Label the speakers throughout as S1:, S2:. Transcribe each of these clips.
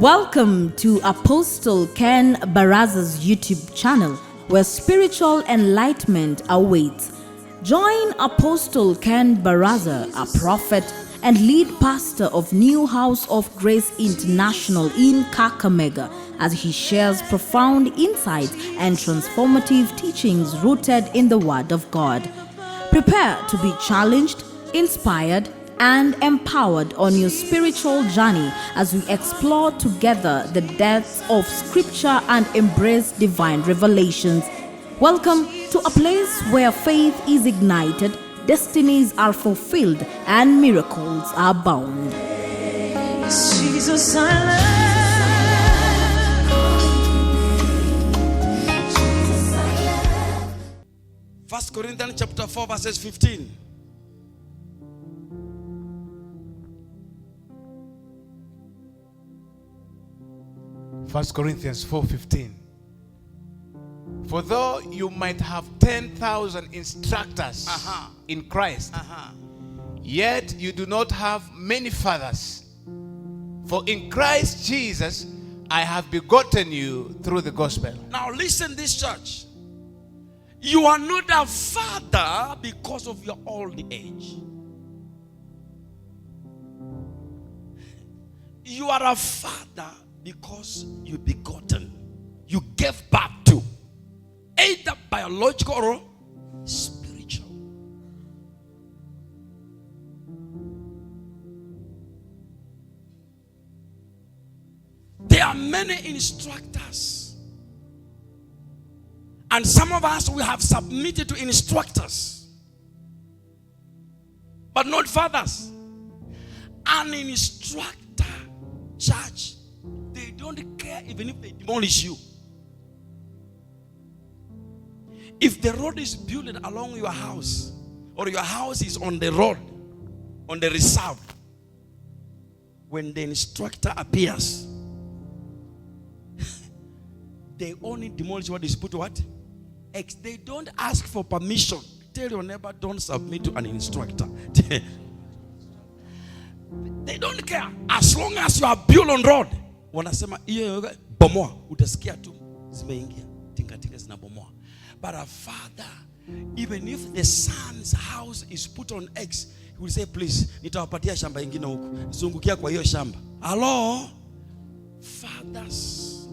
S1: Welcome to Apostle Ken Baraza's YouTube channel, where spiritual enlightenment awaits. Join Apostle Ken Baraza, a prophet and lead pastor of New House of Grace International in Kakamega, as he shares profound insights and transformative teachings rooted in the Word of God. Prepare to be challenged, inspired, and empowered on your spiritual journey as we explore together the depths of Scripture and embrace divine revelations. Welcome to a place where faith is ignited, destinies are fulfilled, and miracles are bound.
S2: Jesus, I love. 1 Corinthians chapter 4 verses 15.
S3: First Corinthians 4:15. For though you might have 10,000 instructors in Christ, yet you do not have many fathers. For in Christ Jesus I have begotten you through the gospel.
S2: Now listen, this church. You are not a father because of your old age. You are a father because you begotten. You gave birth to. Either biological or spiritual. There are many instructors. And some of us, we have submitted to instructors. But not fathers. An instructor, church, they don't care even if they demolish you. If the road is built along your house, or your house is on the road, on the reserve, when the instructor appears, they only demolish what is put to what? X. They don't ask for permission. Tell your neighbor, don't submit to an instructor. They don't care. As long as you are built on road. Wanasema hiyo bomoa, utasikia tu zimeingia tinga tinga zinabomoa. But a father, even if the son's house is put on X, he will say, please, nitawapatia shamba ingine huku, zungukia kwa hiyo shamba. Hello? Fathers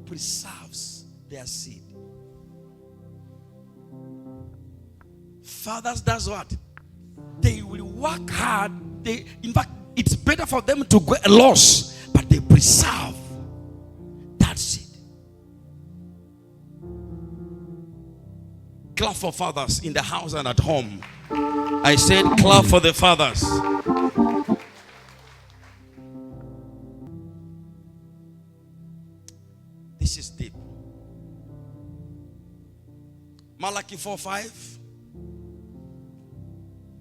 S2: preserves their seed. Fathers does what? They will work hard. In fact, it's better for them to go a loss, but they preserve that seed. Clap for fathers in the house and at home. I said clap for the fathers. This is deep. Malachi 4:5.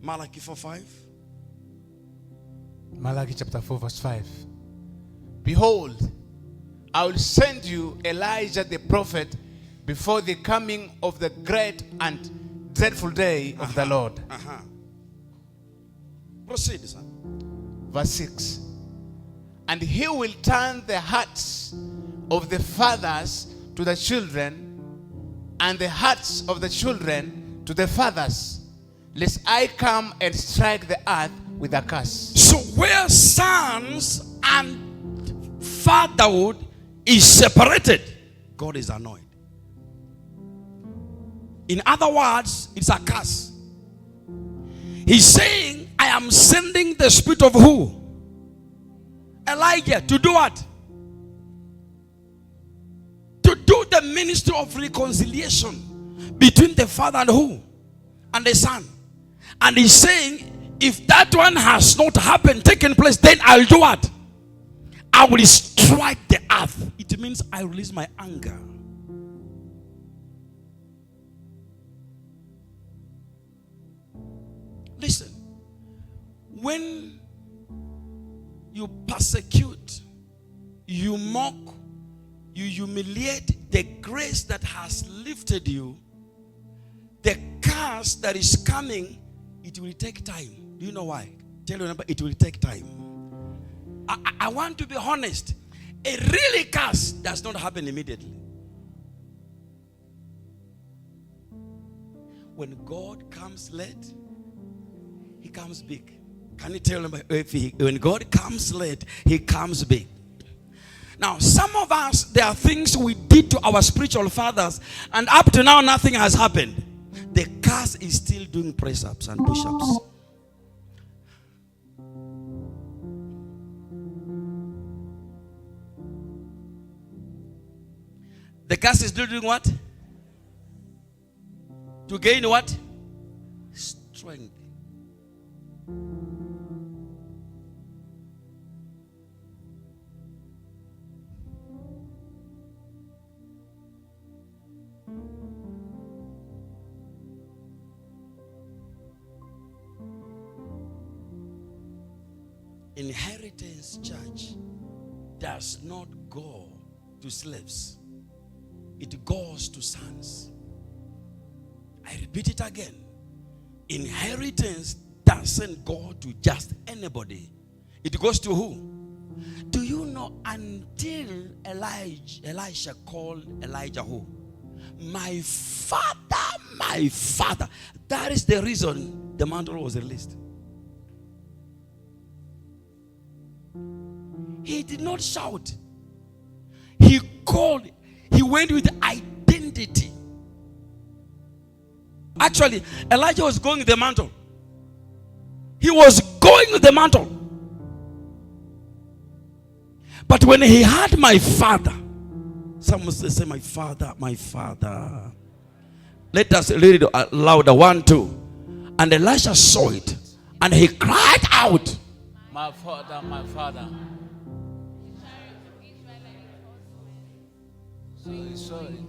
S2: Malachi 4:5.
S3: Malachi chapter 4 verse 5. Behold, I will send you Elijah the prophet before the coming of the great and dreadful day of the Lord.
S2: Proceed, son.
S3: Verse 6. And he will turn the hearts of the fathers to the children, and the hearts of the children to the fathers, lest I come and strike the earth with a curse.
S2: So where sons and fatherhood is separated, God is annoyed. In other words, it's a curse. He's saying, I am sending the spirit of who? Elijah. To do what? To do the ministry of reconciliation between the father and who? And the son. And he's saying, if that one has not happened, taken place, then I'll do what? I will strike the earth. It means I release my anger. Listen, when you persecute, you mock, you humiliate the grace that has lifted you, the curse that is coming, it will take time. Do you know why? Tell your neighbor, it will take time. I want to be honest. A really curse does not happen immediately. When God comes late, he comes big. Can you tell him when God comes late, he comes big? Now, some of us, there are things we did to our spiritual fathers, and up to now, nothing has happened. The curse is still doing press-ups and push-ups. The curse is still doing what? To gain what? Strength. Inheritance, church, does not go to slaves. It goes to sons. I repeat it again. Inheritance doesn't go to just anybody. It goes to who? Do you know, until Elisha called Elijah who? My father, my father. That is the reason the mantle was released. He did not shout. He called. He went with identity. Actually, Elijah was going with the mantle. He was going with the mantle. But when he had my father, someone say, my father, my father. Let us read it louder. 1, 2. And Elisha saw it. And he cried out,
S3: my father, my father. So he saw it.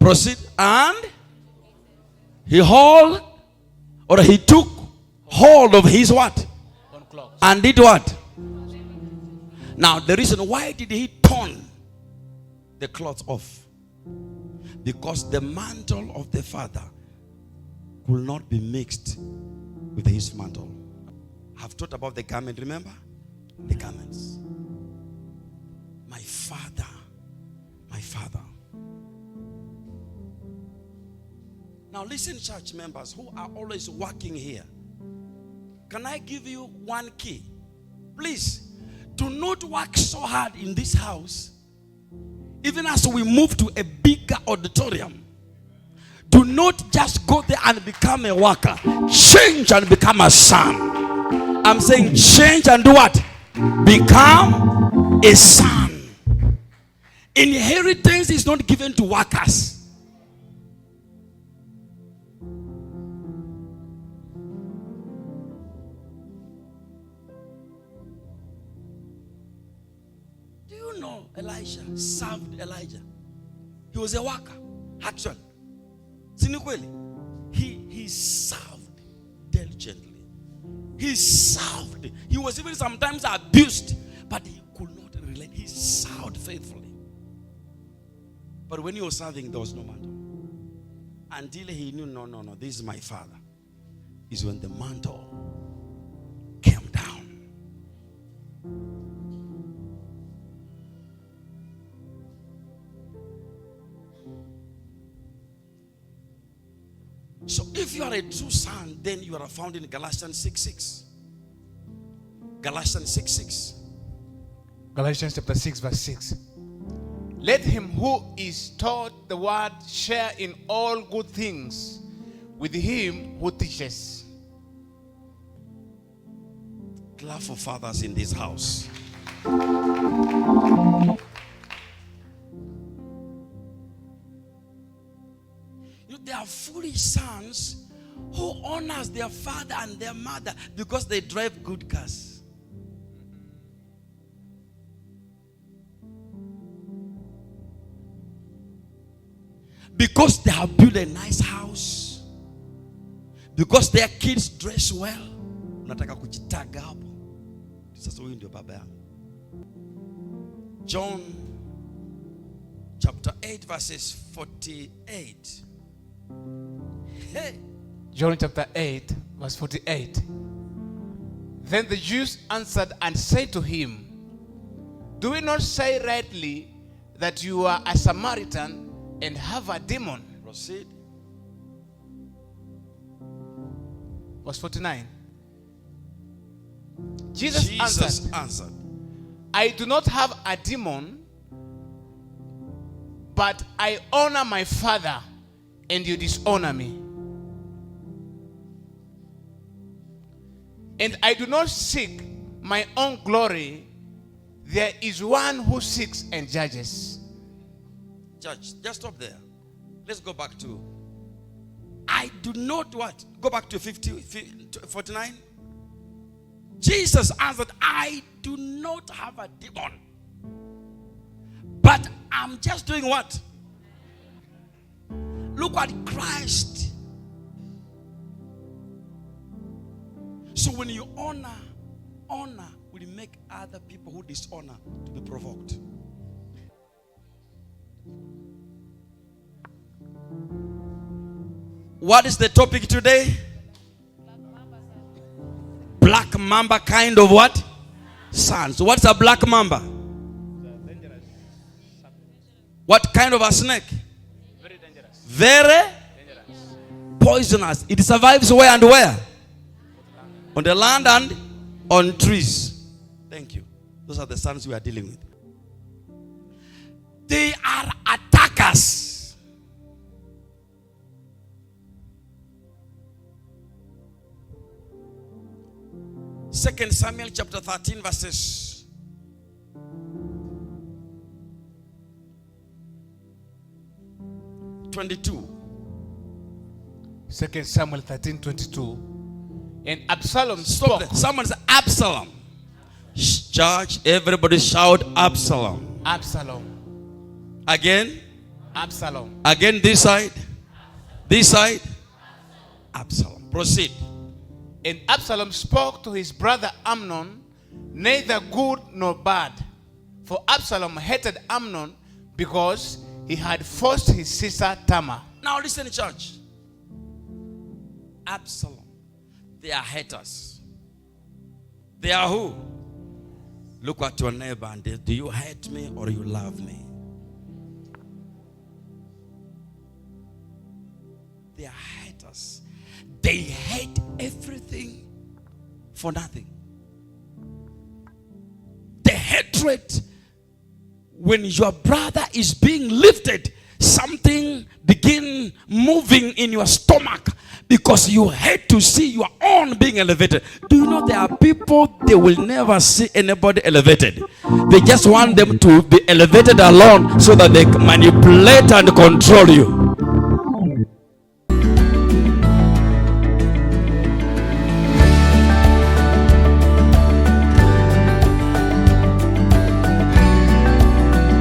S2: Proceed. And he took hold of his what? And did what? Now the reason why did he turn the cloth off? Because the mantle of the father could not be mixed with his mantle. I've taught about the garment, remember? The garments. My father, my father. Now listen, church members who are always working here. Can I give you one key? Please, do not work so hard in this house. Even as we move to a bigger auditorium, do not just go there and become a worker. Change and become a son. I'm saying change and do what? Become a son. Inheritance is not given to workers. Do you know Elisha served Elijah? He was a worker. Actually, he served diligently. He served. He was even sometimes abused, but he could not relent. He served faithfully. But when he was serving, there was no mantle. Until he knew, no, this is my father. Is when the mantle came down. So if you are a true son, then you are found in Galatians 6:6. Galatians 6:6.
S3: Galatians chapter 6 verse 6. Let him who is taught the word share in all good things with him who teaches.
S2: Clap for fathers in this house. There are foolish sons who honors their father and their mother because they drive good cars. Because they have built a nice house. Because their kids dress well. Unataka kujitaga hapo. Sasa huyu ndio baba yangu. John chapter 8 verses 48. Hey.
S3: John chapter 8 verse 48. Then the Jews answered and said to him, do we not say rightly that you are a Samaritan and have a demon?
S2: Proceed.
S3: Verse 49. Jesus answered, I do not have a demon, but I honor my Father, and you dishonor me. And I do not seek my own glory. There is one who seeks and judges.
S2: Judge, just stop there. Let's go back to I do not what? Go back to 49. Jesus answered, I do not have a demon, but I'm just doing what? Look at Christ. So when you honor will make other people who dishonor to be provoked. What is the topic today? Black mamba kind of what? Sons. What's a black mamba? What kind of a snake?
S3: Very dangerous.
S2: Very poisonous. It survives where and where? On the land and on trees. Thank you. Those are the sons we are dealing with. They are attackers. 2 Samuel chapter 13 verses 22.
S3: 2 Samuel 13:22. And Absalom spoke.
S2: Someone say Absalom. Church, everybody shout Absalom.
S3: Absalom.
S2: Again.
S3: Absalom.
S2: Again this side. This side. Absalom. Proceed.
S3: And Absalom spoke to his brother Amnon, neither good nor bad. For Absalom hated Amnon because he had forced his sister Tamar.
S2: Now listen, church. Absalom. They are haters. They are who? Look at your neighbor and say, do you hate me or you love me? They are haters. They hate everything for nothing. The hatred, when your brother is being lifted, something begin moving in your stomach because you hate to see your own being elevated. Do you know there are people, they will never see anybody elevated. They just want them to be elevated alone so that they can manipulate and control you.